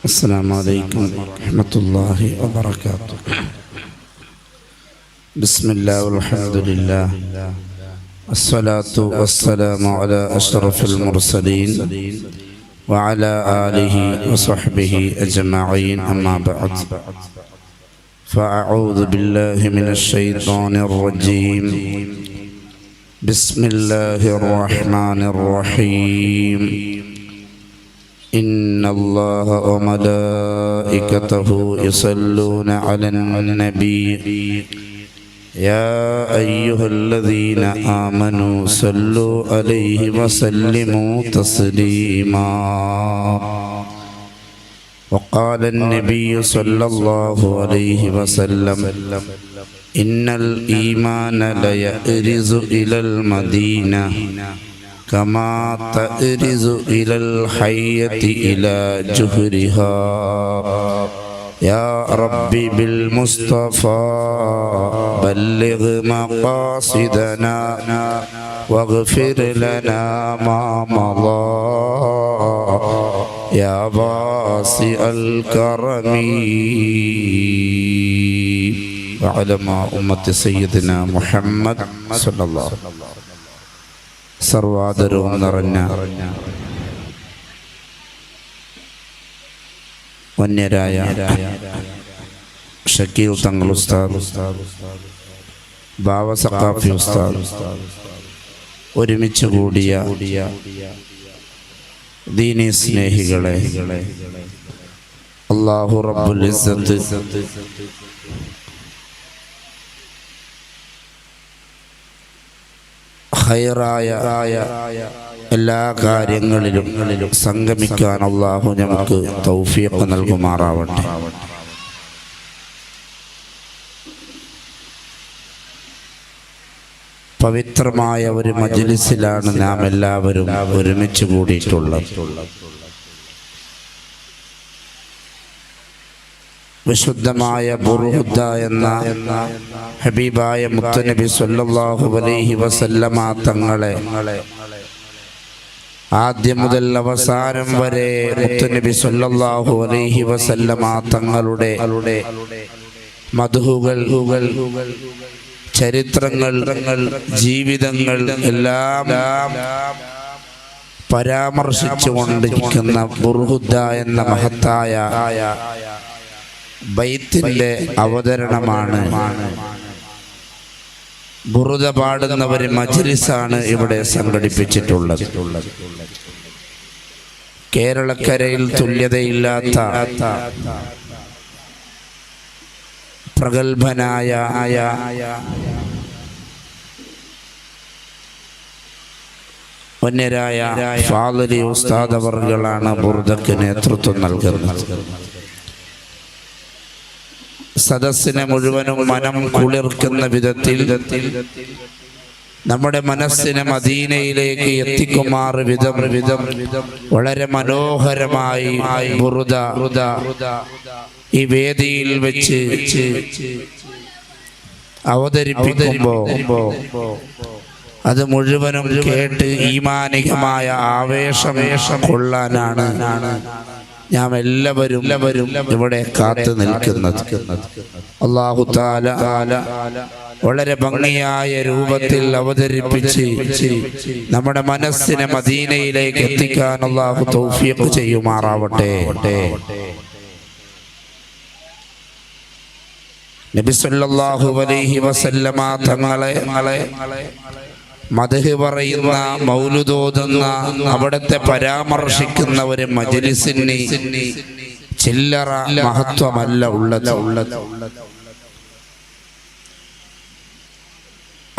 السلام عليكم ورحمة الله وبركاته. بسم الله والحمد لله الصلاة والسلام على أشرف المرسلين وعلى آله وصحبه أجمعين، أما بعد، فأعوذ بالله من الشيطان الرجيم. بسم الله الرحمن الرحيم. إن الله وملائكته يصلون على النبي يا أيها الذين آمنوا صلوا عليه وسلموا تسليما. وقال النبي صلى الله عليه وسلم: إن الإيمان ليأرز إلى المدينة كما تأرز إلى الحية إلى جهرها. يا ربي بالمصطفى بلغ مقاصدنا واغفر لنا ما مضى يا واسع الكرم. وعلى أمة سيدنا محمد صلى الله عليه وسلم. സർവാദരവും നിറഞ്ഞ വന്യരായ ഷക്കീൽ തങ്ങൾ ഉസ്താദ്, ബാവ സഖാഫി ഉസ്താദ്, ഒരുമിച്ച് കൂടിയ ദീനി സ്നേഹികളെ, അല്ലാഹു റബ്ബുൽ ഇസ്സത്ത് ഖൈറായ എല്ലാ കാര്യങ്ങളിലും സംഗമിക്കാൻ അല്ലാഹു നമുക്ക് തൗഫീഖ് നൽകുമാറാവട്ടെ. പവിത്രമായ ഒരു മജ്ലിസിലാണ് നാം എല്ലാവരും ഒരുമിച്ച് കൂടിയിട്ടുള്ളത്. വിശുദ്ധമായ ബുർഹുദ എന്ന ഹബീബായ മുത്തുനബി സല്ലല്ലാഹു അലൈഹി വസല്ലമ തങ്ങളെ ആദ്യം മുതൽ അവസാനം വരെ മുത്തുനബി സല്ലല്ലാഹു അലൈഹി വസല്ലമ തങ്ങളുടെ മദ്ഹുകൾ, ചരിത്രങ്ങൾ, ജീവിതങ്ങൾ എല്ലാം പരാമർശിച്ചുകൊണ്ടിരിക്കുന്ന ബുർഹുദ എന്ന മഹത്തായ ബൈത്തിന്റെ അവതരണമാണ്. ബുറുദ പാടുന്ന ഒരു മജ്ലിസാണ് ഇവിടെ സംഘടിപ്പിച്ചിട്ടുള്ളത്. കേരളക്കരയിൽ തുല്യതയില്ലാത്ത പ്രഗത്ഭനായ വന്യരായ ഫാളിലി ഉസ്താദ് അവർകളാണ് ബുറുദക്ക് നേതൃത്വം നൽകുന്നത്. സദസ്സിനെ മുഴുവനും മനം കുളിർക്കുന്ന വിധത്തിൽ നമ്മുടെ മനസ്സിനെ മദീനയിലേക്ക് എത്തിക്കുമാർ വിധം വളരെ മനോഹരമായി ബുറുദ ഈ വേദിയിൽ വെച്ച് അവതരിപ്പിക്കുമ്പോൾ അത് മുഴുവനും കേട്ട് ഈമാനികമായ ആവേശം കൊള്ളാനാണ് നാം എല്ലാവരും ഇവിടെ കാത്തു നിൽക്കുന്നത്. അല്ലാഹു തആല വളരെ ഭംഗിയായ രൂപത്തിൽ അവതരിപ്പിച്ച് നമ്മുടെ മനസ്സിനെ മദീനയിലേക്ക് എത്തിക്കാൻ അല്ലാഹു തൗഫീഖ് ചെയ്യുമാറാവട്ടെ. നബി സല്ലല്ലാഹു അലൈഹി വസല്ലമ തങ്ങളെ മദ്ഹ് പറയുന്ന, മൗലിദോതുന്ന, അവിടത്തെ പരാമർശിക്കുന്ന ഒരു മജ്ലിസിന് ചില്ലറ മഹത്വമല്ല ഉള്ളത്.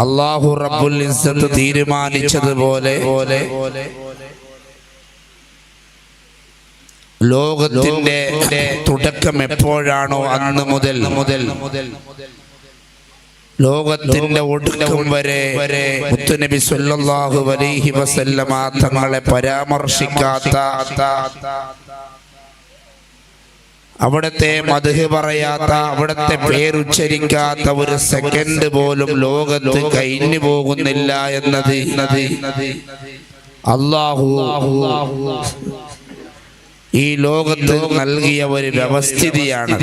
അല്ലാഹു റബ്ബുൽ ഇസ്സത്ത് തീരുമാനിച്ചതുപോലെ ലോകത്തിന്റെ തുടക്കം എപ്പോഴാണോ അന്ന് മുതൽ ലോകത്തിന്റെ ഒടുക്കം വരെ മുത്തുനബി സല്ലല്ലാഹു അലൈഹി വസല്ലമ തങ്ങളെ പരാമർശിക്കാത്ത, അവിടത്തെ മദ്ഹ് പറയാത്ത, അവിടത്തെ പേരുച്ചരിക്കാത്ത ഒരു സെക്കൻഡ് പോലും ലോകത്ത് കഴിഞ്ഞു പോകുന്നില്ല എന്നത് അല്ലാഹു ഈ ലോകത്ത് നൽകിയ ഒരു വ്യവസ്ഥിതിയാണ്.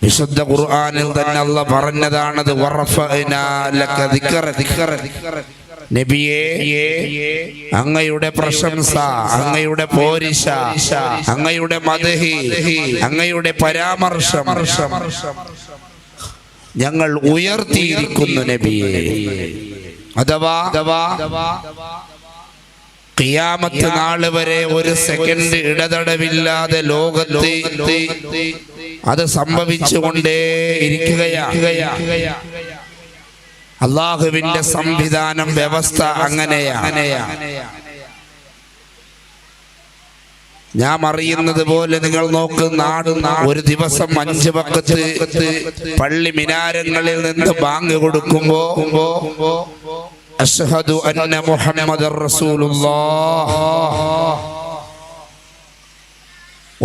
വിശുദ്ധ ഖുർആനിൽ തന്നെ അല്ലാഹ് പറഞ്ഞതാണത്. വറഫഅനാ ലക ദിക്റക. നബിയേ, അങ്ങയുടെ പ്രശംസ, അങ്ങയുടെ പോരിശ, അങ്ങയുടെ മദ്ഹ്, അങ്ങയുടെ പരാമർശം ഞങ്ങൾ ഉയർത്തിയിരിക്കുന്നു നബിയേ. അഥവാ ഖിയാമത്ത് നാൾ വരെ ഒരു സെക്കൻഡ് ഇടതടവില്ലാതെ ലോകത്ത് അത് സംഭവിച്ചുകൊണ്ടേ ഇരിക്കുകയാണ്. അല്ലാഹുവിന്റെ സംവിധാനം, വ്യവസ്ഥ അങ്ങനെയാണ്. ഞാൻ അറിയുന്നത് പോലെ നിങ്ങൾ നോക്ക്, ഒരു ദിവസം 5 വഖത്ത് പള്ളി മിനാരങ്ങളിൽ നിന്ന് ബാങ്ക് കൊടുക്കുമ്പോ അശ്ഹദു അന്ന മുഹമ്മദർ റസൂലുള്ളാഹ്,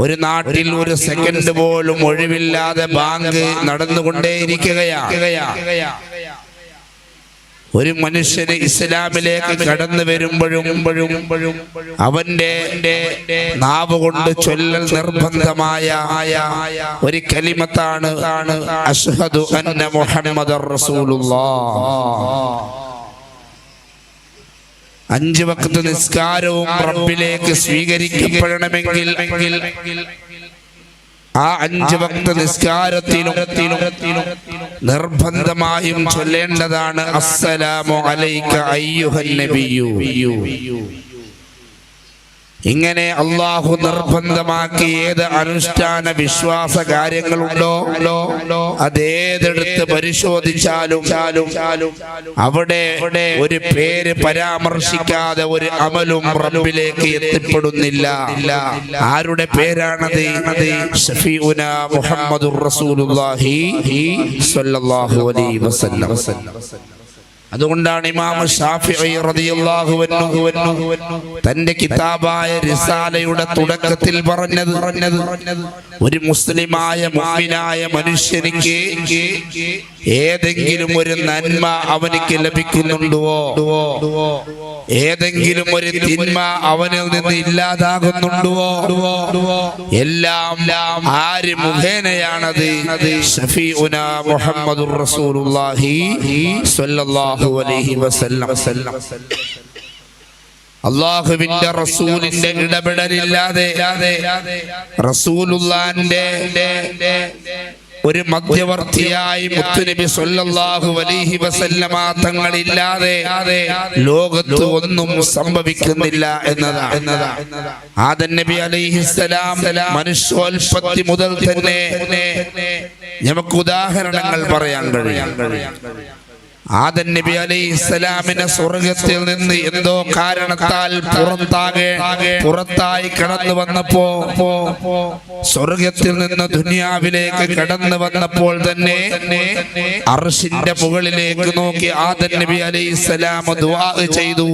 ഒരു നാട്ടിൽ ഒരു സെക്കൻഡ് പോലും ഒഴിവില്ലാതെ ബാങ്ക് നടന്നുകൊണ്ടേയിരിക്കുകയാണ്. ഒരു മനുഷ്യന് ഇസ്ലാമിലേക്ക് കടന്നു വരുമ്പോഴും അവന്റെ നാവ് കൊണ്ട് ചൊല്ലൽ നിർബന്ധമായ ഒരു കലിമത്താണ് അശ്ഹദു അന്ന മുഹമ്മദർ റസൂലുള്ളാഹ്. 5 വഖത്ത് നിസ്കാരവും റബ്ബിലേക്ക് സ്വീകരിക്കപ്പെടണമെങ്കിൽ ആ 5 വഖത്ത് നിസ്കാരത്തിലും നിർബന്ധമായും ചൊല്ലേണ്ടതാണ് അസ്സലാമു അലൈക അയ്യുഹൻ നബിയ്യു. ഇങ്ങനെ അല്ലാഹു നിർബന്ധമാക്കി ഏത് അനുഷ്ഠാന വിശ്വാസ കാര്യങ്ങളുണ്ടോ അതേതെടുത്ത് പരിശോധിച്ചാലും അവിടെ ഒരു പേര് പരാമർശിക്കാതെ ഒരു അമലും റബ്ബിലേക്ക് എത്തിപ്പെടുന്നില്ല. ആരുടെ പേരാണത്? ഷഫീഉനാ മുഹമ്മദുർ റസൂലുള്ളാഹി സ്വല്ലല്ലാഹു അലൈഹി വസല്ലം. അതുകൊണ്ടാണ് ഇമാം ശാഫിഈ റളിയല്ലാഹു അൻഹു തന്റെ കിതാബായ റിസാലയുടെ തുടക്കത്തിൽ പറഞ്ഞത്, ഒരു മുസ്ലിമായ മുഅ്മിനായ മനുഷ്യനിക്ക് ഏതെങ്കിലും ഒരു നന്മ അവനിക്ക് ലഭിക്കുന്നുണ്ടോ, ഏതെങ്കിലും ഒരു തിന്മ അവനിൽ നിന്ന് ഇല്ലാതാകുന്നുണ്ടോ, എല്ലാം ആര് മുഖേനയാണത്? ഷഫീഉനാ മുഹമ്മദുർ റസൂലുള്ളാഹി സ്വല്ലല്ലാഹു അലൈഹി വസല്ലം. അല്ലാഹുവിന്റെ റസൂലിന്റെ ഇടപെടലില്ലാതെ, റസൂലുള്ളാഹിന്റെ ഒരു മധ്യവർത്തിയായി മുത്തുനബി സ്വല്ലല്ലാഹു അലൈഹി വസല്ലമ തങ്ങളില്ലാതെ ലോകത്ത് ഒന്നും സംഭവിക്കുന്നില്ല എന്നതാണ്. ആദം നബി അലൈഹിസ്സലാം മനുഷ്യോൽപത്തി മുതൽ തന്നെ നമുക്ക് ഉദാഹരണങ്ങൾ പറയാൻ കഴിയും. ആദം നബി അലൈഹിസ്സലാമിനെ സ്വർഗത്തിൽ നിന്ന് എന്തോ കാരണത്താൽ പുറത്തായി കടന്നു വന്നപ്പോ, സ്വർഗത്തിൽ നിന്ന് ദുനിയാവിലേക്ക് കടന്നു വന്നപ്പോൾ തന്നെ അർശിന്റെ മുകളിലേക്ക് നോക്കി ആദം നബി അലൈഹിസ്സലാം ദുആ ചെയ്തു,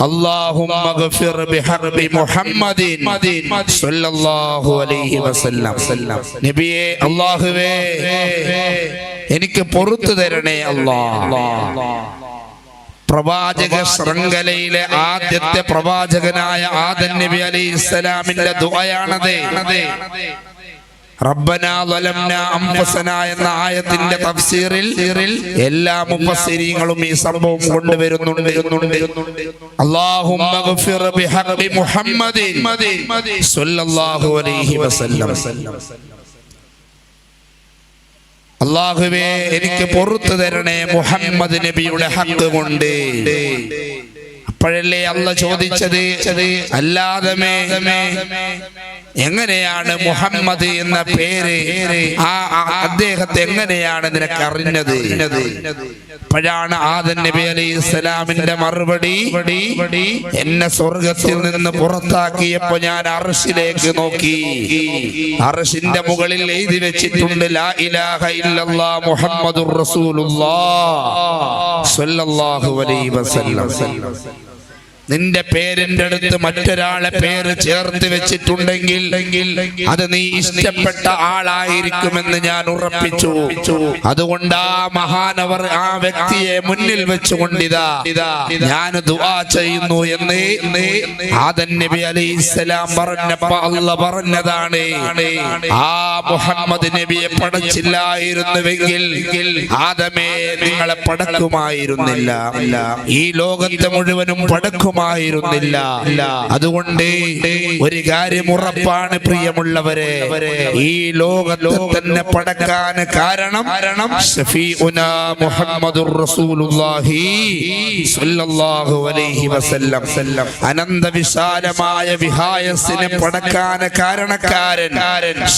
അല്ലാഹുമ്മ ഗഫിർ ബിഹഖി മുഹമ്മദിൻ സ്വല്ലല്ലാഹു അലൈഹി വസല്ലം. നബിയേ, അല്ലാഹുവേ എനിക്ക് പൊറുത്തു തരണേ അല്ലാഹ്. പ്രവാചക ശൃംഖലയിലെ ആദ്യത്തെ പ്രവാചകനായ ആദം നബി അലൈഹിസ്സലാമിന്റെ ദുആയാണത്. റബ്ബനാ ളലംനാ അൻഫുസനാ എന്ന ആയത്തിന്റെ തഫ്സീറിൽ എല്ലാ മുഫസ്സിരീങ്ങളും ഈ സംഭവം കൊണ്ടുവരുന്നുണ്ട്. അല്ലാഹുമ്മ ഗഫിർ ബിഹഖി മുഹമ്മദിൻ സ്വല്ലല്ലാഹു അലൈഹി വസല്ലം. അല്ലാഹുവേ, എനിക്ക് പൊറുത്തു തരണേ മുഹമ്മദ് നബിയുടെ ഹക്ക് കൊണ്ട്. അപ്പോഴല്ലേ അല്ലാഹ് ചോദിച്ചത്, അല്ലാതെ എങ്ങനെയാണ് മുഹമ്മദ് എന്ന പേര്, അദ്ദേഹത്തെ എങ്ങനെയാണ് നിനക്ക് അറിഞ്ഞത്? അപ്പോഴാണ് ആദം നബി അലൈഹിസ്സലാമിന്റെ മറുപടി, എന്നെ സ്വർഗത്തിൽ നിന്ന് പുറത്താക്കിയപ്പോ ഞാൻ അർശിലേക്ക് നോക്കി, അർശിന്റെ മുകളിൽ എഴുതി വെച്ചിട്ടുണ്ട് ലാ ഇലാഹ ഇല്ലല്ലാഹ് മുഹമ്മദുർ റസൂലുള്ളാഹ് സ്വല്ലല്ലാഹു അലൈഹി വസല്ലം. നിന്റെ പേരിന്റെ അടുത്ത് മറ്റൊരാളെ പേര് ചേർത്ത് വെച്ചിട്ടുണ്ടെങ്കിൽ അത് നീ ഇഷ്ടപ്പെട്ട ആളായിരിക്കുമെന്ന് ഞാൻ ഉറപ്പിച്ചു. അതുകൊണ്ട് ആ മഹാനവർ ആ വ്യക്തിയെ മുന്നിൽ വെച്ചുകൊണ്ടിതാ ഞാൻ ദുആ ചെയ്യുന്നു എന്ന് ആദം നബി അലൈഹിസ്സലാം പറഞ്ഞപ്പോൾ അല്ലാഹ് പറഞ്ഞതാണ്, ആ മുഹമ്മദ് നബിയെ പടച്ചില്ലായിരുന്നുവെങ്കിൽ ആദമേ നിങ്ങളെ പടക്കുമായിരുന്നില്ല, ഈ ലോകത്തെ മുഴുവനും പടക്കുമായിരുന്നില്ല. അതുകൊണ്ട് ഒരു കാര്യം ഉറപ്പാണ് പ്രിയമുള്ളവരെ, ഈ ലോകത്തെ തന്നെ പടക്കാൻ കാരണം ശഫീഉനാ മുഹമ്മദുർ റസൂലുള്ളാഹി സ്വല്ലല്ലാഹു അലൈഹി വസല്ലം. അനന്ത വിശാലമായ വിഹായസിനെ പടക്കാൻ കാരണക്കാരൻ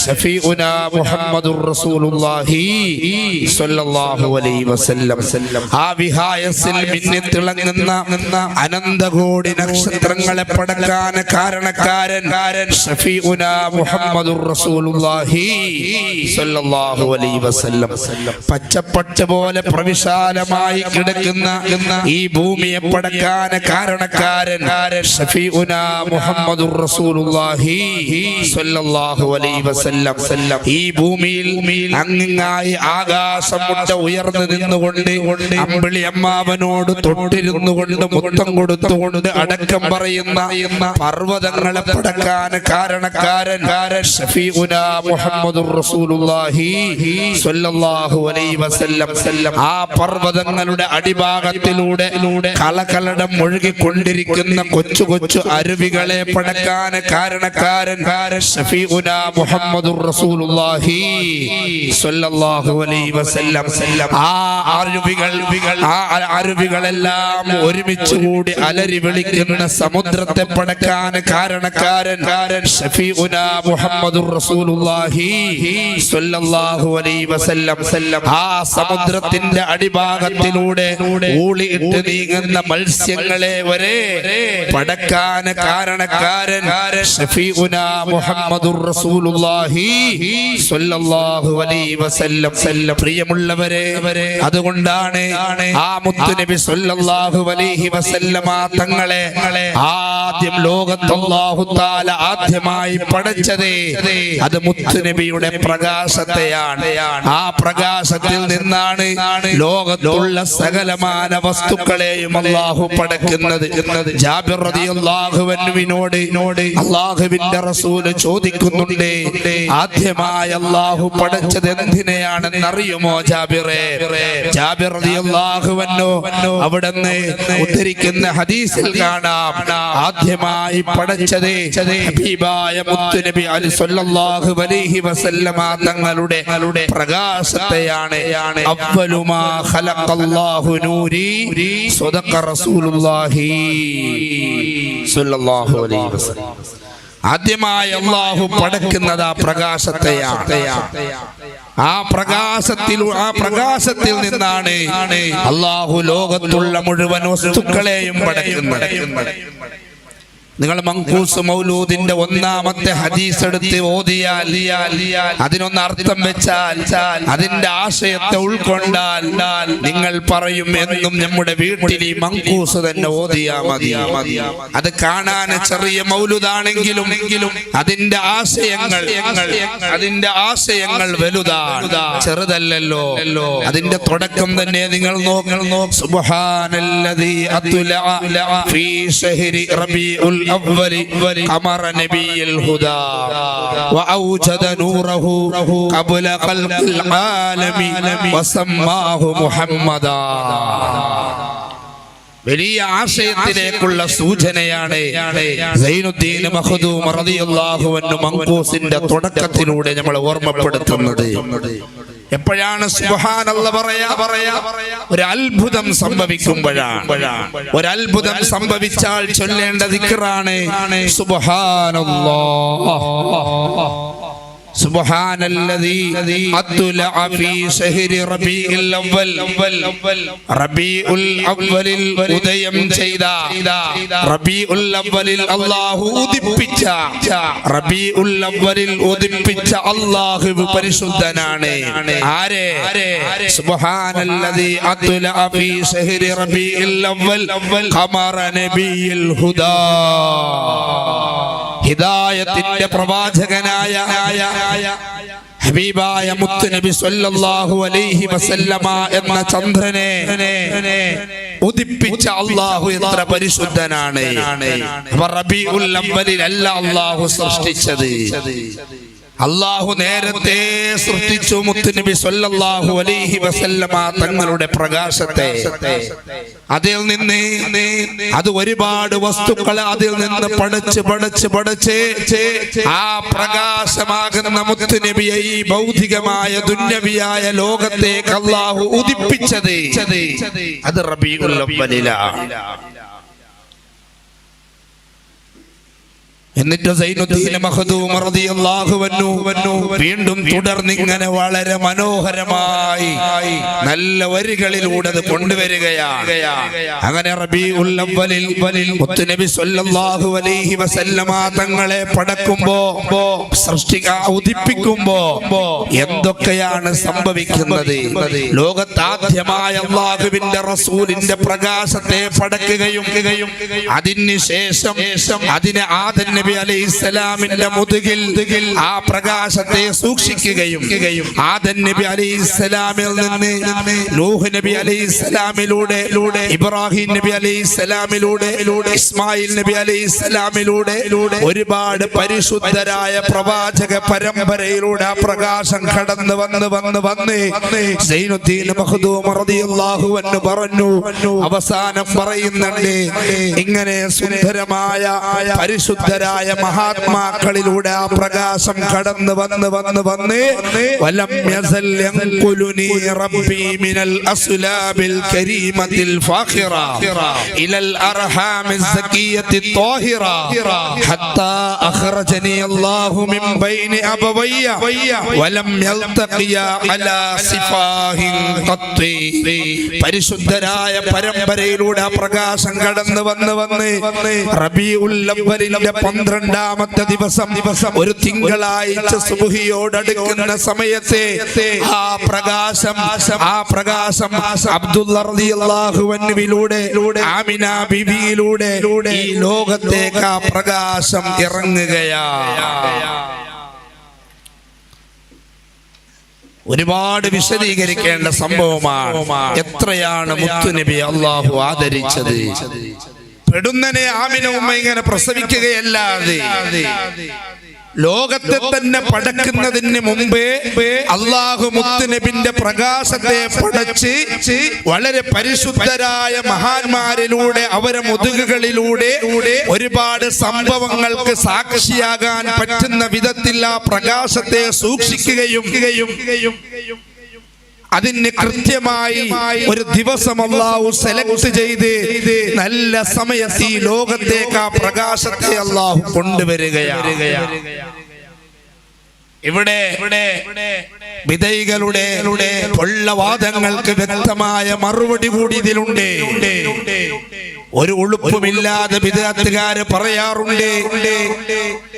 ശഫീഉനാ മുഹമ്മദുർ റസൂലുള്ളാഹി സ്വല്ലല്ലാഹു അലൈഹി വസല്ലം. ആ വിഹായസിൽ മിന്നി തിളങ്ങുന്ന അനന്തകോടി നക്ഷത്രങ്ങളെ പടക്കാൻ കാരണക്കാരൻ ശഫീഉനാ മുഹമ്മദുർ റസൂലുള്ളാഹി സ്വല്ലല്ലാഹു അലൈഹി വസല്ലം. പച്ചപ്പട്ട പോലെ പ്രവിശാലമായി കിടക്കുന്ന ഈ ഭൂമിയെ പടക്കാൻ കാരണക്കാരൻ ശഫീഉനാ മുഹമ്മദുർ റസൂലുള്ളാഹി സ്വല്ലല്ലാഹു അലൈഹി വസല്ലം. ഈ ഭൂമിയിൽ അങ്ങിങ്ങായി ആകാശം മുട്ട ഉയർന്നു നിന്നുകൊണ്ട് അമ്പിളി അമ്മാവനോട് തൊട്ടിരുന്നുകൊണ്ട് മുത്തം കൊടുത്തുകൊണ്ട് അടക്കം പറയുന്ന പർവ്വതങ്ങളെ പടക്കാൻ കാരണക്കാരൻ ശഫീഉനാ മുഹമ്മദുർ റസൂലുള്ളാഹി സ്വല്ലല്ലാഹു അലൈഹി വസല്ലം. ആ പർവ്വതങ്ങളുടെ അടിഭാഗത്തിലൂടെ കളകളടം ഒഴുകിക്കൊണ്ടിരിക്കുന്ന കൊച്ചു കൊച്ചു അരുവികളെ പടക്കാൻ കാരണക്കാരൻ ശഫീഉനാ മുഹമ്മദുർ റസൂലുള്ളാഹി സ്വല്ലല്ലാഹു അലൈഹി വസല്ലം. ആ അരുവികളെല്ലാം ഒരുമിച്ച് കൂടി അലറി വിളിക്കുന്ന സമുദ്രത്തെ പടക്കാൻ കാരണക്കാരൻ ശഫീഉനാ മുഹമ്മദുർ റസൂലുള്ളാഹി സ്വല്ലല്ലാഹു അലൈഹി വസല്ലം. ആ സമുദ്രത്തിന്റെ അടിഭാഗത്തിലൂടെ ഊളിയിട്ട് നീങ്ങുന്ന മത്സ്യങ്ങളെ വരെ പടക്കാൻ കാരണക്കാരൻ ശഫീഉനാ മുഹമ്മദുർ റസൂലുള്ളാഹി സ്വല്ലല്ലാഹു അലൈഹി വസല്ലം. പ്രിയമുള്ളവരെ, അതുകൊണ്ടാണ് ആ മുത്തുനബി സ്വല്ലല്ലാഹു അലൈഹി വസല്ലമ തങ്ങളെ ആദ്യം ലോകത്ത് അല്ലാഹു തആല ആദ്യമായി പടച്ചത് അത് മുത്തുനബിയുടെ പ്രകാശത്തെയാണ്. ആ പ്രകാശത്തിൽ നിന്നാണ് ലോകത്തുള്ള സകലമാന വസ്തുക്കളെയും അല്ലാഹു പടക്കുന്നത്. ജാബിർ റളിയല്ലാഹു അൻഹുവിനോട് അല്ലാഹുവിന്റെ റസൂൽ ചോദിക്കുന്നുണ്ട്, ആദ്യമായി അല്ലാഹു പടച്ചത് എന്തിനെയാണെന്ന് അറിയുമോ ജാബിറേ? ജാബിർ റളിയല്ലാഹു അൻഹു അവിടുന്ന് ഉദ്ധരിക്കുന്ന ഹദീസിൽ കാണാം, ആദ്യമായി പടച്ചത് ഹബീബായ മുത്തുനബി അലി സ്വല്ലല്ലാഹു അലൈഹി വസല്ലമ തങ്ങളുടെ പ്രകാശത്തെയാണ്. അവ്വലു മാ ഖലഖല്ലാഹു നൂരി സദഖ റസൂലുള്ളാഹി സ്വല്ലല്ലാഹു അലൈഹി വസല്ലം. ആദ്യമായി അല്ലാഹു പടക്കുന്നത് ആ പ്രകാശത്തെയാണ്. ആ പ്രകാശത്തിൽ നിന്നാണ് അല്ലാഹു ലോകത്തുള്ള മുഴുവൻ വസ്തുക്കളെയും പടക്കുന്നത്. നിങ്ങൾ മങ്കൂസ് മൗലൂദിന്റെ ഒന്നാമത്തെ ഹദീസ് എടുത്ത് ഓതിയാൽ അതിനൊന്ന് അർത്ഥം വെച്ചാൽ അതിന്റെ ആശയത്തെ ഉൾക്കൊണ്ടാൽ നിങ്ങൾ പറയും, എന്നും നമ്മുടെ വീട്ടിൽ ഈ മങ്കൂസ് തന്നെ ഓതിയാ മതി. അത് കാണാൻ ചെറിയ മൗലൂദാണെങ്കിലും അതിന്റെ ആശയങ്ങൾ വലുതാണ്, ചെറുതല്ലല്ലോ. അതിന്റെ തുടക്കം തന്നെ നിങ്ങൾ നോക്കണം. സുബ്ഹാനല്ലദീ അത്ലഅ ഫീ ശഹരി റബീഉൽ الأول قمر نبي الهدى وأوجد نوره قبل خلق العالم وسماه محمدا. വലിയ ആശയത്തിലേക്കുള്ള സൂചനയാണ് സൈനുദ്ദീൻ മഖ്ദൂം റളിയല്ലാഹു അൻഹു മങ്കൂസിന്റെ തുടക്കത്തിലൂടെ നമ്മൾ ഓർമ്മപ്പെടുത്തുന്നത്. എപ്പോഴാണ് സുബ്ഹാനല്ലാഹ് പറയാ? ഒരു അത്ഭുതം സംഭവിക്കുമ്പോഴാണ്. ഒരു അത്ഭുതം സംഭവിച്ചാൽ ചൊല്ലേണ്ട ദിക്റാണ് സുബ്ഹാനല്ലാഹ്. സുബ്ഹാനല്ലദീ അത്ലഅ ഫീ ശഹരി റബീഉൽ അവ്വൽ റബീഉൽ അവ്വലിൽ ഉദയം ചെയ്ത റബീഉൽ അവ്വലിൽ അല്ലാഹു ഉദിപ്പിച്ച റബീഉൽ അവ്വലിൽ ഉദിപ്പിച്ച അല്ലാഹു പരിശുദ്ധനാണ്. ആരെ? സുബ്ഹാനല്ലദീ അത്ലഅ ഫീ ശഹരി റബീഉൽ അവ്വൽ ഖമറ നബിയിൽ ഹുദാ. ഹിദായത്തിന്റെ പ്രവാചകനായ ഹബീബായ മുത്തുനബി സല്ലല്ലാഹു അലൈഹി വസല്ലമ എന്ന ചന്ദ്രനെ ഉദിപ്പിച്ച അല്ലാഹു എത്ര പരിശുദ്ധനാണ്. റബീഉൽ അവ്വലിൽ അല്ല അല്ലാഹു സൃഷ്ടിച്ചത്. അല്ലാഹു നേരത്തെ സൃഷ്ടിച്ചു മുത്തുനബി സല്ലല്ലാഹു അലൈഹി വസല്ലമ തങ്ങളുടെ പ്രകാശത്തെ. അതിൽ നിന്ന് അത് ഒരുപാട് വസ്തുക്കളെ അതിൽ നിന്ന് പഠിച്ച് ആ പ്രകാശമാകുന്ന മുത്തുനബിയെ ഈ ഭൗതികമായ ദുന്യവിയായ ലോകത്തേക്ക് അല്ലാഹു ഉദിപ്പിച്ചത് അത് റബീഉൽ അവ്വലിലാണ്. എന്നിട്ട് സൈനുദ്ദീൻ മഖ്ദൂം റളിയല്ലാഹു അൻഹു വീണ്ടും തുടർന്നിങ്ങനെ വളരെ മനോഹരമായി നല്ല വരികളിലൂടെ അത് കൊണ്ടുവരികയാണ്. അങ്ങനെ റബീഉൽ അവ്വലിൽ മുത്തുനബി സല്ലല്ലാഹു അലൈഹി വസല്ലമ തങ്ങളെ പടക്കുമ്പോ ഉദിപ്പിക്കുമ്പോ എന്തൊക്കെയാണ് സംഭവിക്കുന്നത്? ലോകത്താദ്യമായ അല്ലാഹുവിന്റെ റസൂലിന്റെ പ്രകാശത്തെ പടക്കുകയും അതിനുശേഷം അതിനെ ആദം നബി അലൈഹിസ്സലാമിന്റെ മുതുകിൽ ആ പ്രകാശത്തെ സൂക്ഷിക്കുകയും ആദം നബി അലൈഹിസ്സലാമിൽ നിന്ന് നൂഹ് നബി അലൈഹിസ്സലാമിലൂടെ ഇബ്രാഹിം നബി അലൈഹിസ്സലാമിലൂടെ ഇസ്മായിൽ നബി അലൈഹിസ്സലാമിലൂടെ ഒരുപാട് പരിശുദ്ധരായ പ്രവാചക പരമ്പരയിലൂടെ ആ പ്രകാശം കടന്നു വന്ന് സൈനുദ്ദീൻ മഖ്ദൂം റളിയല്ലാഹു അൻഹു പറഞ്ഞു. അവസാനം പറയുന്നുണ്ട്, ഇങ്ങനെ സുന്ദരമായ പരിശുദ്ധരായ മഹാത്മാക്കളിലൂടെ ആ പ്രകാശം കടന്നു വന്ന് വലം യസൽ യൻഖുലുനി റബ്ബി മിനൽ അസ്ലാബിൽ കരീമത്തിൽ ഫാഖിറ ഇലൽ അർഹാമിസ് സകിയത്തി ത്വാഹിറ ഹത്താ അഖ്റജനി അല്ലാഹു മിൻ ബൈനി അബവയ്യ വലം യൽതഖിയ അലാ സിഫാഹിൻ ഖത്തി. പരിശുദ്ധരായ പരമ്പരയിലൂടെ ആ പ്രകാശം കടന്നു വന്ന് റബീഉൽ അവ്വലിന്റെ 12ാമത്തെ ദിവസം ഒരു തിങ്കളാഴ്ച സുബ്ഹിയോടടുക്കുന്ന സമയത്തെ ആ പ്രകാശം അബ്ദുള്ള റളിയല്ലാഹു അൻഹുവിലൂടെ ആമിന ബിബിയിലൂടെ ഈ ലോകത്തേക്ക് ആ പ്രകാശം ഇറങ്ങുകയാണ്. ഒരുപാട് വിശദീകരിക്കേണ്ട സംഭവമാണ്. എത്രയാണ് മുത്തുനബി അല്ലാഹു ആദരിച്ചത്. പെടുന്നനെ ആമിന ഉമ്മ ഇങ്ങനെ പ്രസവിക്കുകയല്ലാതെ ലോകത്തെ തന്നെ പടക്കുന്നതിന് മുമ്പേ അല്ലാഹു മുത്തുനബിന്റെ പ്രകാശത്തെ പടച്ച് വളരെ പരിശുദ്ധരായ മഹാന്മാരിലൂടെ അവരെ മുതുകുകളിലൂടെ ഒരുപാട് സംഭവങ്ങൾക്ക് സാക്ഷിയാകാൻ പറ്റുന്ന വിധത്തിൽ ആ പ്രകാശത്തെ സൂക്ഷിക്കുകയും അതിന് കൃത്യമായി ഒരു ദിവസം അല്ലാഹു സെലക്ട് ചെയ്ത് നല്ല സമയത്ത് ഈ ലോകത്തേക്ക് ആ പ്രകാശത്തെ അല്ലാഹു കൊണ്ടുവരികയാണ്. ഇവിടെ വിധൈകളുടെ പൊള്ളവാദങ്ങൾക്ക് വ്യക്തമായ മറുപടി കൂടി ഇതിലുണ്ട്. ഒരു ഉളുപ്പുമില്ലാതെ ബിദ്അത്തുകാര് പറയാറുണ്ട്,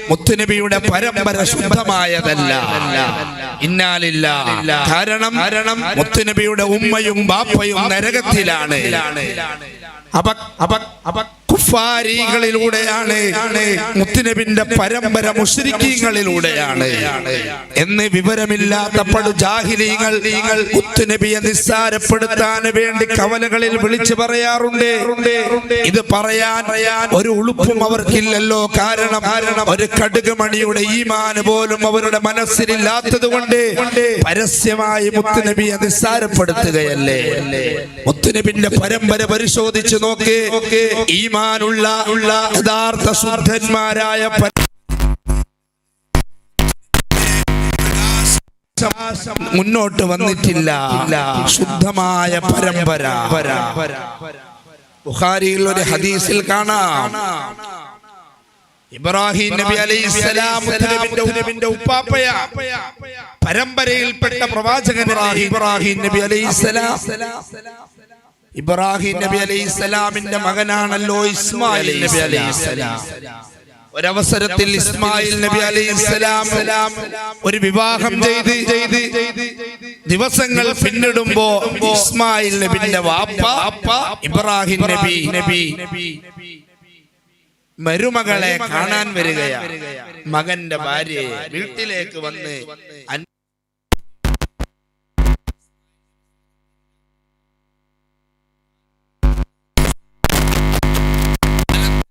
മുത്തുനബിയുടെ പരമ്പര ശുദ്ധമായതല്ല. ഇന്നാലില്ല. കാരണം മുത്തുനബിയുടെ ഉമ്മയും ബാപ്പയും നരകത്തിലാണ്. കുഫാരികളിലൂടെയാണ് മുത്തുനബിന്റെ പരമ്പര മുശ്രിക്കീങ്ങളിലൂടെയാണ് എന്ന് വിവരമില്ലാത്ത പടുജാഹിലീങ്ങൾ മുത്തുനബിയെ നിസ്സാരപ്പെടുത്താൻ വേണ്ടി കവലകളിൽ വിളിച്ചു പറയാറുണ്ട്. ഇത് പറയാൻ ഒരു ഉളുപ്പും അവർക്കില്ലല്ലോ. കാരണം ഒരു കടുകുമണിയുടെ ഈമാന് പോലും അവരുടെ മനസ്സിലില്ലാത്തത് കൊണ്ട് പരസ്യമായി മുത്തുനബിയെ നിസ്സാരപ്പെടുത്തുകയല്ലേ. മുത്തുനബിന്റെ പരമ്പര പരിശോധിച്ചു നോക്ക്. ഈമാനുള്ള യഥാർത്ഥ ശുദ്ധന്മാരായ മുന്നോട്ട് വന്നിട്ടില്ല. ശുദ്ധമായ പരമ്പര. ബുഖാരിയിൽ ഒരു ഹദീസിൽ കാണാം, ഇബ്രാഹിം നബി അലൈഹിസ്സലാം നബിന്റെ ഉപ്പാപ്പയാ, പരമ്പരയിൽപ്പെട്ട പ്രവാചകൻ ഇബ്രാഹിം നബി അലൈഹിസ്സലാം. ഇബ്രാഹിം നബി അലൈഹിസ്സലാമിന്റെ മകനാണല്ലോ ഇസ്മായിൽ നബി അലൈഹിസ്സലാം. ഒരവസരത്തിൽ ഇസ്മായിൽ നബി അലൈഹിസ്സലാം ഒരു വിവാഹം ചെയ്ത് ദിവസങ്ങൾ പിന്നിടുമ്പോ ഇസ്മായിൽ നബിന്റെ വാപ്പ ഇബ്രാഹിം നബി മരുമകളെ കാണാൻ വരികയാണ്. മകന്റെ ഭാര്യയെ വീട്ടിലേക്ക് വന്ന്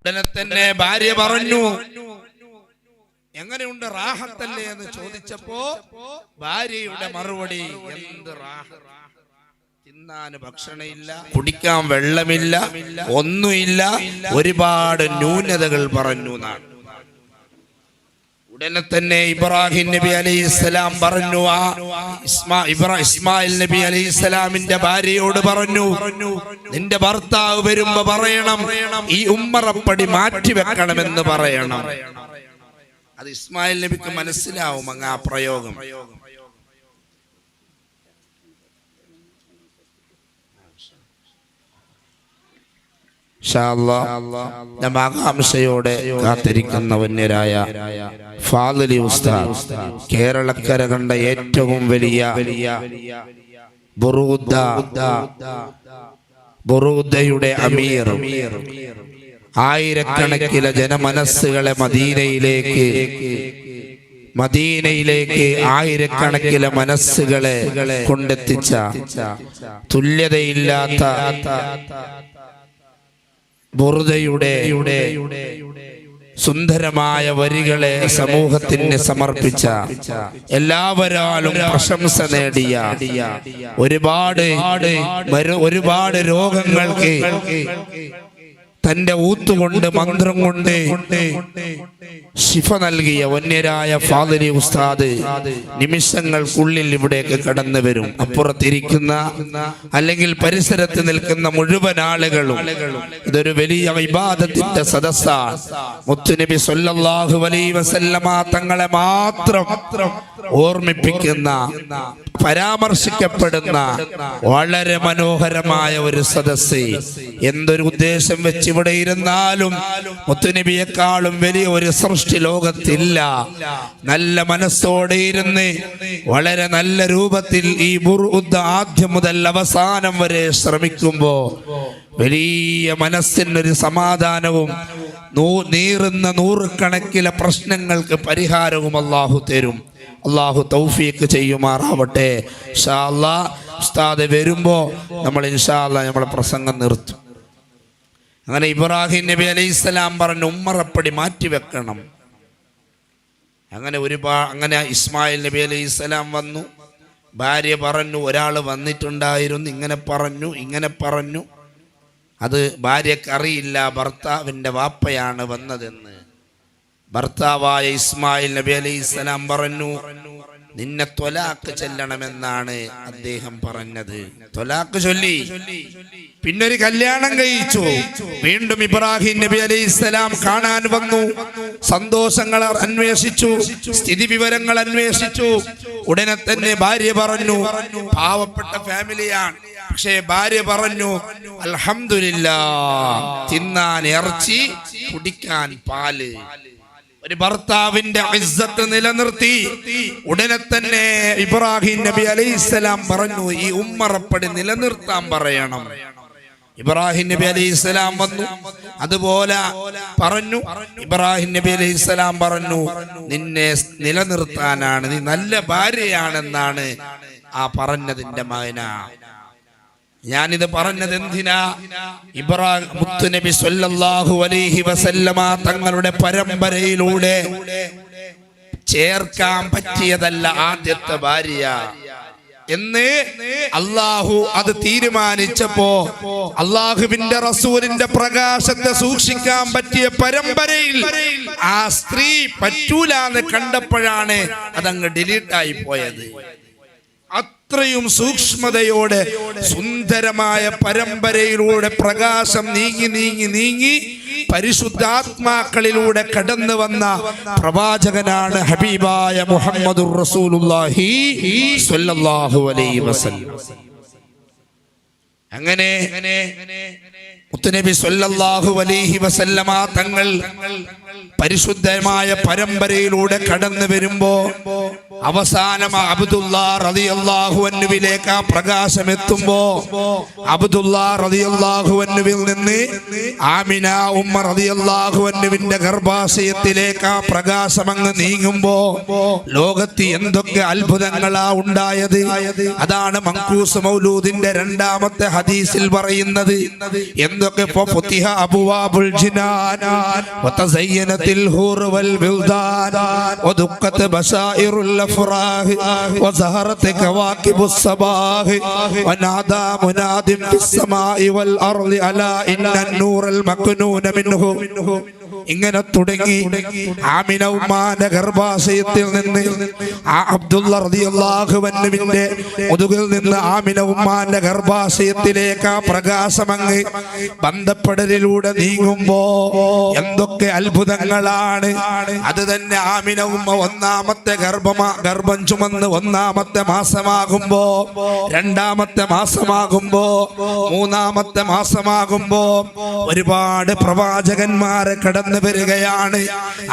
ഉടനെ തന്നെ ഭാര്യ പറഞ്ഞു, എങ്ങനെയുണ്ട്, റാഹത്തല്ലേ എന്ന് ചോദിച്ചപ്പോ ഭാര്യയുടെ മറുപടി, എന്ത് റാഹത്ത്, തിന്നാന് ഭക്ഷണമില്ല, കുടിക്കാൻ വെള്ളമില്ല, ഒന്നുമില്ല, ഒരുപാട് ന്യൂനതകൾ പറഞ്ഞു എന്നാണ്. ഉടനെ തന്നെ ഇബ്രാഹിം നബി അലൈഹിസ്സലാം പറഞ്ഞു, ഇസ്മായിൽ നബി അലൈഹിസ്സലാമിന്റെ ഭാര്യയോട് പറഞ്ഞു, നിന്റെ ഭർത്താവ് വരുമ്പോ പറയണം ഈ ഉമ്മറപ്പടി മാറ്റി വെക്കണമെന്ന് പറയണം. അത് ഇസ്മായിൽ നബിക്ക് മനസ്സിലാവും അങ്ങ് ആ പ്രയോഗം. ആകാംക്ഷയോടെ കാത്തിരിക്കുന്ന വന്യരായ ഫാദിലി ഉസ്താദ്, കേരളക്കര കണ്ട ഏറ്റവും വലിയ ബുറൂദയുടെ അമീർ, ആയിരക്കണക്കിന് ജനമനസ്സുകളെ മദീനയിലേക്ക് ആയിരക്കണക്കിന് മനസ്സുകളെ കൊണ്ടെത്തിച്ച തുല്യതയില്ലാത്ത ബുർദയുടെ സുന്ദരമായ വരികളെ സമൂഹത്തിന് സമർപ്പിച്ച, എല്ലാവരാലും പ്രശംസ നേടിയ, ഒരുപാട് രോഗങ്ങൾക്ക് തന്റെ ഊത്തുകൊണ്ട് മന്ത്രം കൊണ്ട് ശിഫ നൽകിയ വന്യരായ ഫാദിലി ഉസ്താദ് നിമിഷങ്ങൾക്കുള്ളിൽ ഇവിടേക്ക് കടന്നു വരും. അപ്പുറത്തിരിക്കുന്ന അല്ലെങ്കിൽ പരിസരത്ത് നിൽക്കുന്ന മുഴുവൻ ആളുകളും ഇതൊരു വലിയ ഇബാദത്തിന്റെ സദസ്സാണ്. മുത്തുനബി സ്വല്ലല്ലാഹു അലൈഹി വസല്ലമ തങ്ങളെ മാത്രം ഓർമ്മിപ്പിക്കുന്ന, പരാമർശിക്കപ്പെടുന്ന വളരെ മനോഹരമായ ഒരു സദസ്സ്. എന്തൊരു ഉദ്ദേശം വെച്ച് ഇവിടെ ഇരുന്നാലും മുത്തുനബിയെക്കാളും വലിയ ഒരു സൃഷ്ടി ലോകത്തില്ല. നല്ല മനസ്സോടെ ഇരുന്ന് വളരെ നല്ല രൂപത്തിൽ ഈ ബുർഉദ് ആദ്യം മുതൽ അവസാനം വരെ ശ്രമിക്കുമ്പോ വലിയ മനസ്സിനൊരു സമാധാനവും നീറുന്ന നൂറുകണക്കിലെ പ്രശ്നങ്ങൾക്ക് പരിഹാരവും അല്ലാഹു തരും. അല്ലാഹു തൗഫീഖ് ചെയ്യുമാറാവട്ടെ. ഇൻഷാ അല്ലാഹ് ഉസ്താദ് വരുമ്പോ നമ്മൾ ഇൻഷാ അല്ലാഹ് നമ്മുടെ പ്രസംഗം നിർത്തും. അങ്ങനെ ഇബ്രാഹിം നബി അലൈഹിസ്സലാം പറഞ്ഞു, ഉമ്മറപ്പടി മാറ്റിവെക്കണം. അങ്ങനെ ഇസ്മായിൽ നബി അലൈഹിസ്സലാം വന്നു. ഭാര്യ പറഞ്ഞു, ഒരാൾ വന്നിട്ടുണ്ടായിരുന്നു, ഇങ്ങനെ പറഞ്ഞു. അത് ഭാര്യക്കറിയില്ല ഭർത്താവിൻ്റെ വാപ്പയാണ് വന്നതെന്ന്. ഭർത്താവായ ഇസ്മായിൽ നബി അലൈഹിസ്സലാം പറഞ്ഞു, നിന്നെ ത്വലാഖ് ചെല്ലണമെന്നാണ് അദ്ദേഹം പറഞ്ഞത്. ത്വലാഖ് ചൊല്ലി, പിന്നൊരു കല്യാണം കഴിച്ചു. വീണ്ടും ഇബ്രാഹിം നബി അലൈഹിസ്സലാം കാണാൻ വന്നു. സന്തോഷങ്ങൾ അന്വേഷിച്ചു, സ്ഥിതി വിവരങ്ങൾ അന്വേഷിച്ചു. ഉടനെ തന്നെ ഭാര്യ പറഞ്ഞു, പാവപ്പെട്ട ഫാമിലിയാണ്, പക്ഷേ ഭാര്യ പറഞ്ഞു, അൽഹംദുലില്ലാഹ്, തിന്നാൻ ഇറച്ചി, കുടിക്കാൻ പാല്. ഒരു ഭർത്താവിന്റെ ഇസ്സത്ത് നിലനിർത്തി. ഉടനെ തന്നെ ഇബ്രാഹിം നബി അലൈഹിസ്സലാം പറഞ്ഞു, ഈ ഉമ്മറപ്പടി നിലനിർത്താൻ പറയണം. ഇബ്രാഹിം നബി അലൈഹിസ്സലാം വന്നു, അതുപോലെ പറഞ്ഞു. ഇബ്രാഹിം നബി അലൈഹിസ്സലാം പറഞ്ഞു, നിന്നെ നിലനിർത്താനാണ്, നീ നല്ല ഭാര്യയാണെന്നാണ് ആ പറഞ്ഞതിന്റെ മകന. ഞാനിത് പറഞ്ഞത് എന്തിനാ? മുത്തുനബി സ്വല്ലല്ലാഹു അലൈഹി വസല്ലമ തങ്ങളുടെ പരമ്പരയിലൂടെ ചേർക്കാൻ പറ്റിയതല്ല ആദ്യത്തെ ഭാര്യ എന്ന് അല്ലാഹു അത് തീരുമാനിച്ചപ്പോ, അല്ലാഹുവിന്റെ റസൂലിന്റെ പ്രകാശത്തെ സൂക്ഷിക്കാൻ പറ്റിയ പരമ്പരയിൽ ആ സ്ത്രീ പറ്റൂലാന്ന് കണ്ടപ്പോഴാണ് അതങ്ങ് ഡിലീറ്റായി പോയത്. അത്രയും സൂക്ഷ്മതയോടെ സുന്ദരമായ പരമ്പരയിലൂടെ പ്രകാശം നീങ്ങി പരിശുദ്ധാത്മാക്കളിലൂടെ കടന്നു വന്ന പ്രവാചകനാണ് ഹബീബായ മുഹമ്മദുർ റസൂലുള്ളാഹി സ്വല്ലല്ലാഹു അലൈഹി വസല്ലം. അങ്ങനെ മുത്തുനബി സ്വല്ലല്ലാഹു അലൈഹി വസല്ലമ തങ്ങൾ പരിശുദ്ധമായ പരമ്പരയിലൂടെ കടന്നു വരുമ്പോ അവസാനം അബ്ദുല്ലാ റളിയല്ലാഹു അൻഹുവിലേക്ക് ആ പ്രകാശം എത്തുമ്പോ അബ്ദുല്ലാ റളിയല്ലാഹു അൻഹുവിൽ നിന്ന് ആമിന ഉമ്മ റളിയല്ലാഹു അൻഹുവിന്റെ ഗർഭാശയത്തിലേക്ക് ആ പ്രകാശം അങ്ങ് നീങ്ങുമ്പോ ലോകത്ത് എന്തൊക്കെ അത്ഭുതങ്ങളാ ഉണ്ടായത്. അതാണ് മങ്കൂസ് മൗലൂദിന്റെ രണ്ടാമത്തെ ഹദീസിൽ പറയുന്നത്. എന്തൊക്കെ ഫുതിഹ അബ്വാബുൽ ജിനാൻ വതസയ്യനതിൽ ഹൂർ വൽ വിൽദാൻ വദുഖത് ബശായിറുൽ അഫ്റാഹ് വസഹറത് കവാകിബുസ് സബാഹ് വനാദാ മുനാദിൻ ഫിസ് സമാഇ വൽ അർളി അലാ ഇന്നൻ നൂറൽ മക്നൂന മിൻഹു. ഇങ്ങനെ തുടങ്ങി ആമിന ഉമ്മാന്റെ ഗർഭാശയത്തിൽ നിന്ന് ആ അബ്ദുള്ള റളിയല്ലാഹു അൻഹുവിന്റെ മുതുകിൽ നിന്ന് ആമിന ഉമ്മാന്റെ ഗർഭാശയത്തിലേക്ക് ആ പ്രകാശം അങ്ങ് ബന്ധപ്പെടലിലൂടെ നീങ്ങുമ്പോ എന്തൊക്കെ അത്ഭുതങ്ങളാണ്. അത് തന്നെ ആമിന ഉമ്മ ഒന്നാമത്തെ ഗർഭം ചുമന്ന് ഒന്നാമത്തെ മാസമാകുമ്പോ, രണ്ടാമത്തെ മാസമാകുമ്പോ, മൂന്നാമത്തെ മാസമാകുമ്പോ ഒരുപാട് പ്രവാചകന്മാരെ കടന്നു വരികയാണ്.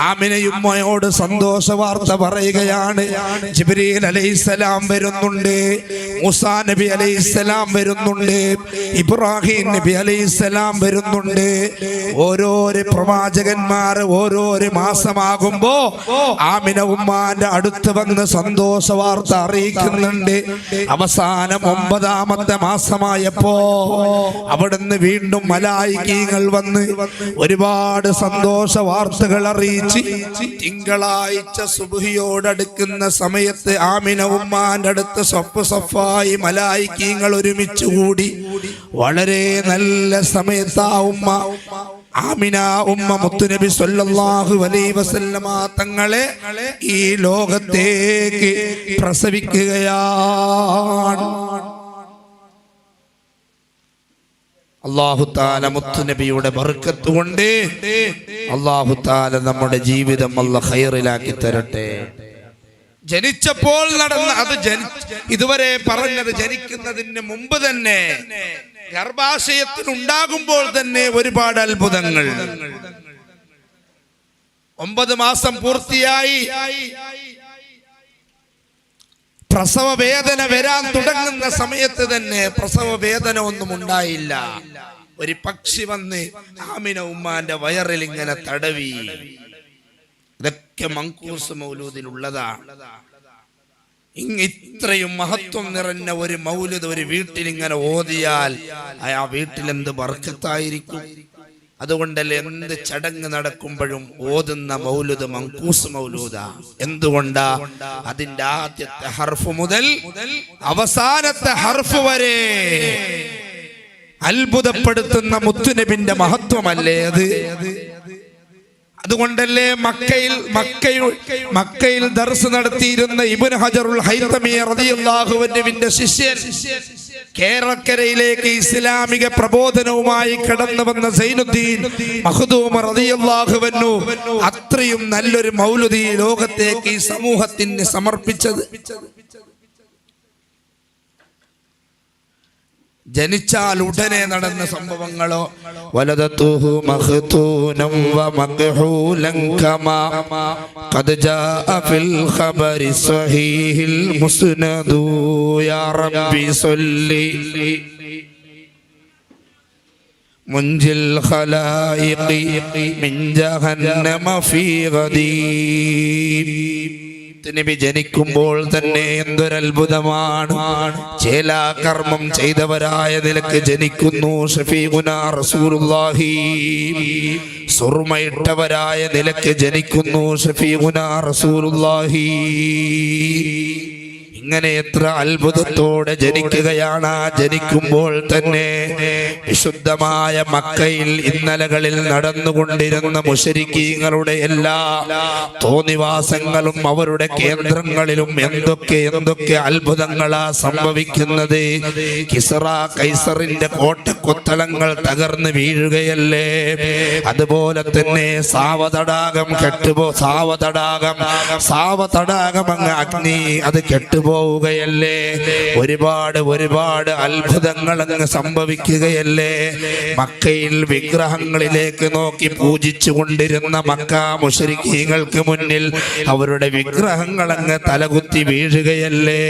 ആമിനയുമ്മയോട് സന്തോഷ വാർത്ത പറയുകയാണ്. ജിബ്രീൽ അലൈഹിസ്സലാം വരുന്നുണ്ട്, മൂസാ നബി അലൈഹിസ്സലാം വരുന്നുണ്ട്, ഇബ്രാഹിം നബി അലൈഹിസ്സലാം വരുന്നുണ്ട്. ഓരോരോ പ്രവാചകന്മാർ ഓരോരോ മാസമാകുമ്പോ ആമിന ഉമ്മാന്റെ അടുത്ത് വന്ന് സന്തോഷ വാർത്ത അറിയിക്കുന്നുണ്ട്. അവസാനം 9ാമത്തെ മാസമായപ്പോ അവിടുന്ന് വീണ്ടും മലായികകൾ വന്ന് ഒരുപാട് സന്തോഷ വാർത്തകൾ അറിയിച്ച് തിങ്കളാഴ്ച സുബ്ഹിയോടടുക്കുന്ന സമയത്ത് ആമിന ഉമ്മാന്റെ അടുത്ത് സഫായി മലായികകൾ ഒരുമിച്ച് കൂടി. വളരെ നല്ല സമയത്ത് ആമിന ഉമ്മ മുത്തുനബി സ്വല്ലല്ലാഹു അലൈഹി വസല്ലമ തങ്ങളെ ഈ ലോകത്തേക്ക് പ്രസവിക്കുകയാണ്. അല്ലാഹു തആല മുത്തുനബിയുടെ ബർക്കത്ത് കൊണ്ട് അല്ലാഹു തആല നമ്മുടെ ജീവിതം അല്ലാഹു ഖൈറിലാക്കി തരട്ടെ. ജനിച്ചപ്പോൾ നടന്ന ഇതുവരെ പറഞ്ഞത് ജനിക്കുന്നതിന് മുമ്പ് തന്നെ ഗർഭാശയത്തിൽ ഉണ്ടാകുമ്പോൾ തന്നെ ഒരുപാട് അത്ഭുതങ്ങൾ. 9 മാസം പൂർത്തിയായി പ്രസവ വേദന വരാൻ തുടങ്ങുന്ന സമയത്ത് തന്നെ പ്രസവ വേദന ഒന്നും ഉണ്ടായില്ല. ഒരു പക്ഷി വന്ന് ആമിന ഉമ്മാന്റെ വയറിൽ ഇങ്ങനെ തടവി. ഇതൊക്കെ മങ്കൂസ് മൗലൂദിൽ ഉള്ളതാണ്. ഇത്രയും മഹത്വം നിറഞ്ഞ ഒരു മൗലൂദ് ഒരു വീട്ടിൽ ഇങ്ങനെ ഓതിയാൽ ആ വീട്ടിൽ എന്ത് ബർക്കത്തായിരിക്കും. അതുകൊണ്ടല്ലേ എന്ത് ചടങ്ങ് നടക്കുമ്പോഴും ഓതുന്ന മൗലൂദ് മങ്കൂസ് മൗലൂദാ. എന്തുകൊണ്ടാ? അതിന്റെ ആദ്യത്തെ ഹർഫ് മുതൽ അവസാനത്തെ ഹർഫ് വരെ അത്ഭുതപ്പെടുത്തുന്ന മുത്തുനബിന്റെ മഹത്വമല്ലേ അത്. അതുകൊണ്ടല്ലേ മക്കയിൽ ദർസ് നടത്തിയിരുന്ന ഇബ്നു ഹജറുൽ ഹൈതമി റളിയല്ലാഹു അൻഹുവിന്റെ ശിഷ്യൻ കേരളക്കരയിലേക്ക് ഇസ്ലാമിക പ്രബോധനവുമായി കടന്നു വന്ന സൈനുദ്ദീൻ മഖ്ദൂം റളിയല്ലാഹു അൻഹു അത്രയും നല്ലൊരു മൗലൂദ് ഈ ലോകത്തേക്ക് ഈ സമൂഹത്തിന് സമർപ്പിച്ചത്. ജനിച്ചാൽ ഉടനെ നടന്ന സംഭവങ്ങളോ വലദതുഹു മഖ്തൂനം വ മഖ്ഹൂലൻ കമാ ഖദ് ജാഅ ഫിൽ ഖബരി സ്വഹീഹിൽ മുസ്നദു യാ റബ്ബി സ്വല്ലി മുൻജിൽ ഖലായിഖി മിൻ ജഹന്നമ ഫീ ഗദീം. നബി ജനിക്കുമ്പോൾ തന്നെ എന്തൊരത്ഭുതമാണ്. ചേലാകർമ്മം ചെയ്തവരായ നിലക്ക് ജനിക്കുന്നു. ഷഫീഖുനാ റസൂലുള്ളാഹി സുർമയിട്ടവരായ നിലക്ക് ജനിക്കുന്നു. ഷഫീഖുനാ റസൂലുള്ളാഹി ഇങ്ങനെ എത്ര അത്ഭുതത്തോടെ ജനിക്കുകയാണ്. ജനിക്കുമ്പോൾ തന്നെ വിശുദ്ധമായ മക്കയിൽ ഇന്നലകളിൽ നടന്നുകൊണ്ടിരുന്ന മുശ്രിക്കീങ്ങളുടെ എല്ലാ തോന്നിവാസങ്ങളും അവരുടെ കേന്ദ്രങ്ങളിലും എന്തൊക്കെ അത്ഭുതങ്ങളാ സംഭവിക്കുന്നത്. കിസ്റ കൈസറിന്റെ കോട്ടക്കൊത്തളങ്ങൾ തകർന്നു വീഴുകയല്ലേ. അതുപോലെ തന്നെ സാവതടാകം അങ്ങ് അഗ്നി അത് കെട്ടുപോവുകയല്ലേ. ഒരുപാട് അത്ഭുതങ്ങൾ അങ്ങ് സംഭവിക്കുകയല്ലേ. മക്കയിൽ വിഗ്രഹങ്ങളിലേക്ക് നോക്കി പൂജിച്ചു കൊണ്ടിരുന്ന മക്ക മുശ്രിക്കീങ്ങൾക്ക് മുന്നിൽ അവരുടെ വിഗ്രഹങ്ങൾ അങ്ങ് തലകുത്തി വീഴുകയല്ലേ.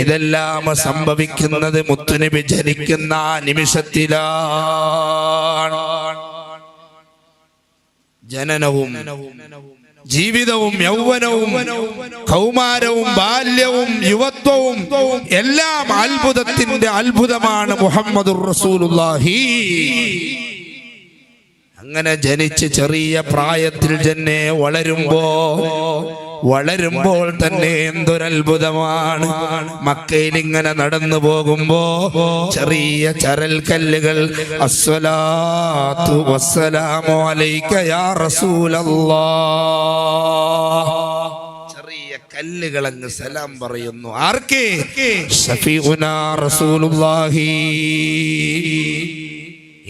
ഇതെല്ലാം സംഭവിക്കുന്നത് മുത്തുനബി ജനിക്കുന്ന നിമിഷത്തിലാണ്. ജനനവും ജീവിതവും യൗവനവും കൗമാരവും ബാല്യവും യുവത്വവും എല്ലാം അത്ഭുതത്തിന്റെ അത്ഭുതമാണ് മുഹമ്മദുർ റസൂലുള്ളാഹി. അങ്ങനെ ജനിച്ച് ചെറിയ പ്രായത്തിൽ തന്നെ വളരുമ്പോൾ തന്നെ എന്തൊരത്ഭുതമാണ്. മക്കയിൽ ഇങ്ങനെ നടന്നു പോകുമ്പോ ചെറിയ ചരൽ കല്ലുകൾ അസ്സലാത്തു വസ്സലാമു അലൈക യാ റസൂലല്ലാഹ്, ചെറിയ കല്ലുകൾ അങ്ങ് സലാം പറയുന്നു. ആർക്ക്? ശഫീഉനാ റസൂലുള്ളാഹി.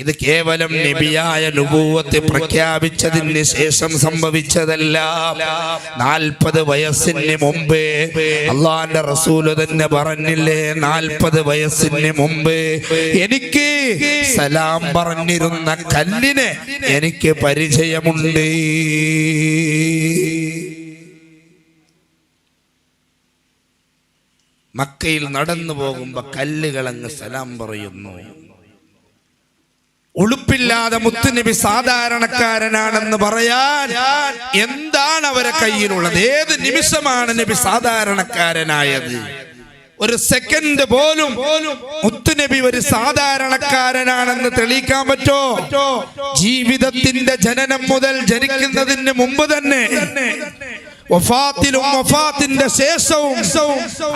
ഇത് കേവലം നബിയായ നുബുവത്ത് പ്രഖ്യാപിച്ചതിന് ശേഷം സംഭവിച്ചതല്ല. 40 വയസ്സിന് മുമ്പ് അള്ളാന്റെ റസൂല് തന്നെ പറഞ്ഞില്ലേ, 40 വയസ്സിന് മുമ്പ് എനിക്ക് സലാം പറഞ്ഞിരുന്ന കല്ലിനെ എനിക്ക് പരിചയമുണ്ട്. മക്കയിൽ നടന്നു പോകുമ്പോ കല്ലുകളങ്ങ് സലാം പറയുന്നു. ഉളുപ്പില്ലാതെ മുത്തുനബി സാധാരണക്കാരനാണെന്ന് പറയാൻ എന്താണ് അവരെ കയ്യിലുള്ളത്? ഏത് നിമിഷമാണ് നബി സാധാരണക്കാരനായത്? ഒരു സെക്കൻഡ് പോലും മുത്തുനബി ഒരു സാധാരണക്കാരനാണെന്ന് തെളിയിക്കാൻ പറ്റോ? ജീവിതത്തിന്റെ ജനനം മുതൽ ജനിക്കുന്നതിന് മുമ്പ് തന്നെ വഫാത്തിലും വഫാത്തിന്റെ ശേഷവും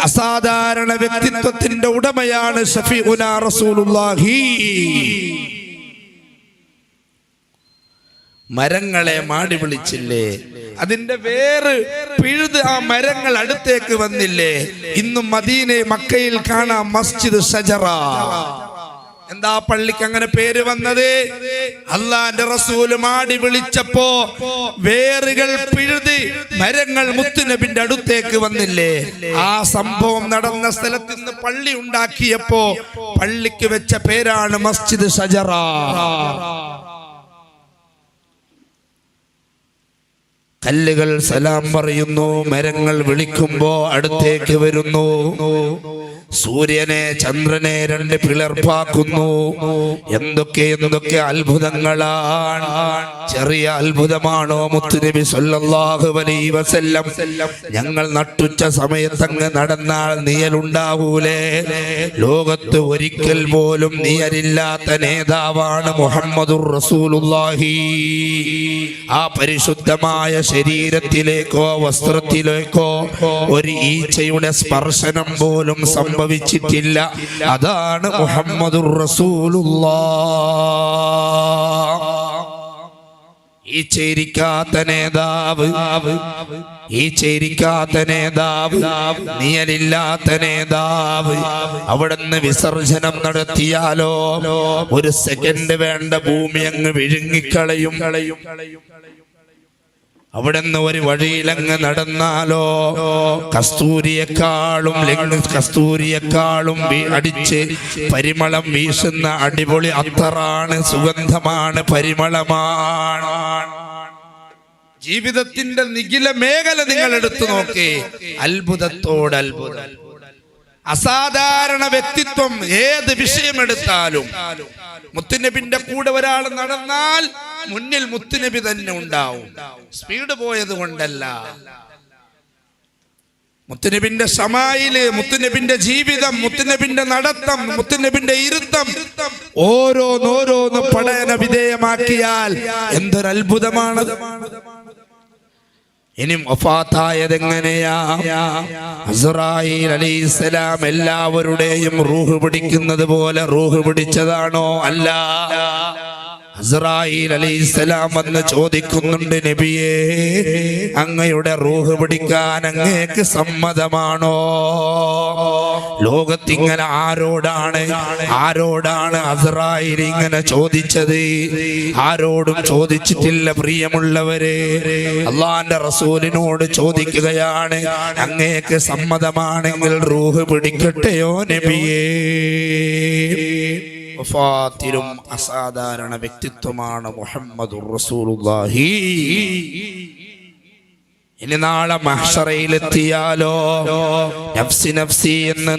അസാധാരണ വ്യക്തിത്വത്തിന്റെ ഉടമയാണ് ശഫീഉനാ റസൂലുള്ളാഹി. മരങ്ങളെ മാടി വിളിച്ചില്ലേ, അതിന്റെ വേര് പിഴുത് ആ മരങ്ങൾ അടുത്തേക്ക് വന്നില്ലേ. ഇന്നും മക്കയിൽ കാണാം മസ്ജിദ് ഷജറ. എന്താ പള്ളിക്ക് അങ്ങനെ പേര് വന്നത്? അള്ളാന്റെ റസൂല് മാടി വിളിച്ചപ്പോ വേറുകൾ പിഴുതി മരങ്ങൾ മുത്തുനബിന്റെ അടുത്തേക്ക് വന്നില്ലേ. ആ സംഭവം നടന്ന സ്ഥലത്ത് നിന്ന് പള്ളി ഉണ്ടാക്കിയപ്പോ പള്ളിക്ക് വെച്ച പേരാണ് മസ്ജിദ് ഷജറ. കല്ലുകൾ സലാം പറയുന്നു, മരങ്ങൾ വിളിക്കുമ്പോ അടുത്തേക്ക് വരുന്നു. സൂര്യനെ ചന്ദ്രനെ 2 പിളർപ്പാക്കുന്നു. എന്തൊക്കെ അത്ഭുതങ്ങളാണ്. ചെറിയ അത്ഭുതമാണോ മുത്തുനബി സല്ലല്ലാഹു അലൈഹി വസല്ലം? ഞങ്ങൾ നട്ടുച്ച സമയത്തങ്ങ് നടന്നാൽ നിയലുണ്ടാവൂലേ? ലോകത്ത് ഒരിക്കൽ പോലും നിയലില്ലാത്ത നേതാവാണ് മുഹമ്മദുർ റസൂലുള്ളാഹി. ആ പരിശുദ്ധമായ ശരീരത്തിലേക്കോ വസ്ത്രത്തിലേക്കോ ഒരു ഈച്ചയുടെ സ്പർശനം പോലും സംഭവിച്ചിട്ടില്ല. അതാണ് മുഹമ്മദുർ റസൂലുള്ളാഹ്. ഈച്ചയിരിക്കാത്ത നേതാവ്, നിയലില്ലാത്ത നേതാവ്. അവിടുന്ന് വിസർജനം നടത്തിയാലോ ഒരു സെക്കൻഡ് വേണ്ട, ഭൂമി അങ്ങ് വിഴുങ്ങിക്കളയും. അവിടുന്ന് ഒരു വഴിയിലങ്ങ് നടന്നാലോ കസ്തൂരിയെക്കാളും അടിച്ച് പരിമളം വീശുന്ന അടിപൊളി അത്തറാണ്, സുഗന്ധമാണ്, പരിമളമാണ്. ജീവിതത്തിന്റെ നിഖില മേഖല നിങ്ങൾ എടുത്തു നോക്കേ, അത്ഭുതത്തോട് അത്ഭുതം. അസാധാരണ വ്യക്തിത്വം. ഏത് വിഷയമെടുത്താലും മുത്തുനബിന്റെ കൂടെ ഒരാൾ നടന്നാൽ മുന്നിൽ മുത്തുനബി തന്നെ ഉണ്ടാവും. സ്പീഡ് പോയത് കൊണ്ടല്ല. മുത്തുനബിന്റെ ശമായില്, മുത്തുനബിന്റെ ജീവിതം, മുത്തുനബിന്റെ നടത്തം, മുത്തുനബിന്റെ ഇരുത്തം ഓരോന്നോരോന്ന് പഠന വിധേയമാക്കിയാൽ എന്തൊരത്ഭുതമാണ്. ഇനി വഫാത്തായത് എങ്ങനെയാ? അസ്റായീൽ അലൈഹിസ്സലാം എല്ലാവരുടെയും റൂഹ് പിടിക്കുന്നത് പോലെ റൂഹ് പിടിച്ചതാണോ? അല്ല. അസ്റായീൽ അലൈഹിസ്സലാം വന്ന് ചോദിക്കുന്നുണ്ട്, നബിയേ, അങ്ങയുടെ റൂഹ് പിടിക്കാൻ അങ്ങേക്ക് സമ്മതമാണോ? ലോകത്തിങ്ങനെ ആരോടാണ് അസ്റായീൽ ഇങ്ങനെ ചോദിച്ചത്? ആരോടും ചോദിച്ചിട്ടില്ല പ്രിയമുള്ളവരെ. അള്ളാന്റെ റസൂലിനോട് ചോദിക്കുകയാണ്, അങ്ങേക്ക് സമ്മതമാണെങ്കിൽ റൂഹ് പിടിക്കട്ടെയോ നബിയേ? വഫാത്തിലും അസാധാരണ വ്യക്തിത്വമാണ് മുഹമ്മദുർ റസൂലുള്ളാഹി. ഇനി നാളെ മഹ്ശറയിലെത്തിയാലോ, നഫ്സി നഫ്സി എന്ന്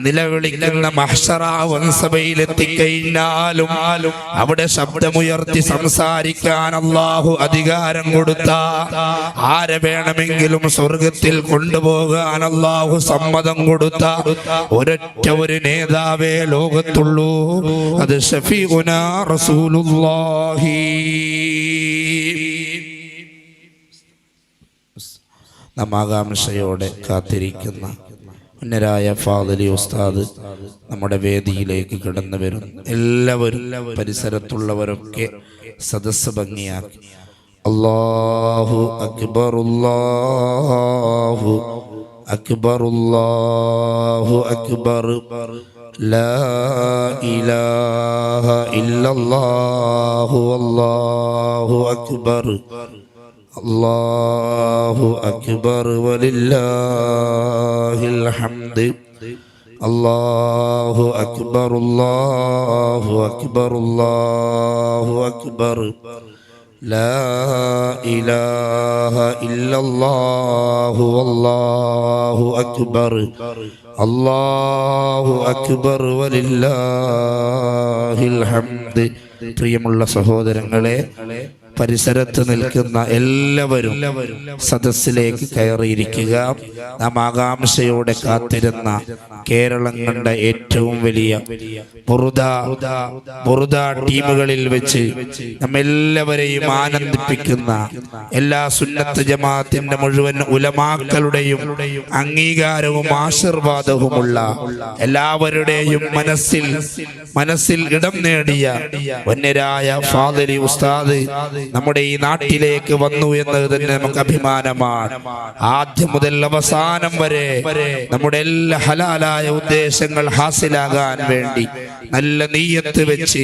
നിലവിളിക്കുന്ന മഹ്ശറ വൻസഭയിലെത്തിക്കഴിഞ്ഞാലും അവിടെ ശബ്ദമുയർത്തി സംസാരിക്കാൻ അല്ലാഹു അധികാരം കൊടുത്ത, ആരെ വേണമെങ്കിലും സ്വർഗത്തിൽ കൊണ്ടുപോകാൻ അല്ലാഹു സമ്മതം കൊടുത്ത ഒരു നേതാവേ ലോകത്തുള്ളൂ. അത് ശഫീഉനാ റസൂലുള്ളാഹി. നാം ആകാംക്ഷയോടെ കാത്തിരിക്കുന്ന ഉന്നരായ ഫാദിലി ഉസ്താദ് നമ്മുടെ വേദിയിലേക്ക് കടന്നു വരുന്നു. എല്ലാവരും പരിസരത്തുള്ളവരൊക്കെ സദസ്സ് ഭംഗിയാക്കി അല്ലാഹു അക്ബർ അല്ലാഹു അക്ബർ അല്ലാഹു അക്ബർ ലാ ഇലാഹ ഇല്ലല്ലാഹു അല്ലാഹു അക്ബർ അല്ലാഹു അക്ബർ വലില്ലാഹിൽ ഹംദ് അല്ലാഹു അക്ബർ അല്ലാഹു അക്ബർ അല്ലാഹു അക്ബർ ലാ ഇലാഹ ഇല്ലല്ലാഹു അല്ലാഹു അക്ബർ അല്ലാഹു അക്ബർ വലില്ലാഹിൽ ഹംദ്. പ്രിയമുള്ള സഹോദരങ്ങളെ, പരിസരത്ത് നിൽക്കുന്ന എല്ലാവരും സദസ്സിലേക്ക് കയറിയിരിക്കുക. നാം ആകാംക്ഷയോടെ കാത്തിരുന്ന കേരളം കണ്ട ഏറ്റവും വലിയ ബുറുദ ടീമുകളിൽ വെച്ച് നമ്മെല്ലാവരെയും ആനന്ദിപ്പിക്കുന്ന എല്ലാ സുന്നത്ത് ജമാഅത്തിന്റെ മുഴുവൻ ഉലമാക്കളുടെയും അംഗീകാരവും ആശീർവാദവുമുള്ള എല്ലാവരുടെയും മനസ്സിൽ ഇടം നേടിയ വന്യരായ ഫാദിലി ഉസ്താദ് നമ്മുടെ ഈ നാട്ടിലേക്ക് വന്നു എന്നത് തന്നെ നമുക്ക് അഭിമാനമാണ്. ആദ്യം മുതൽ അവസാനം വരെ നമ്മുടെ എല്ലാ ഹലാലായ ഉദ്ദേശങ്ങൾ ഹാസിലാകാൻ വേണ്ടി നല്ല നിയ്യത്ത് വെച്ച്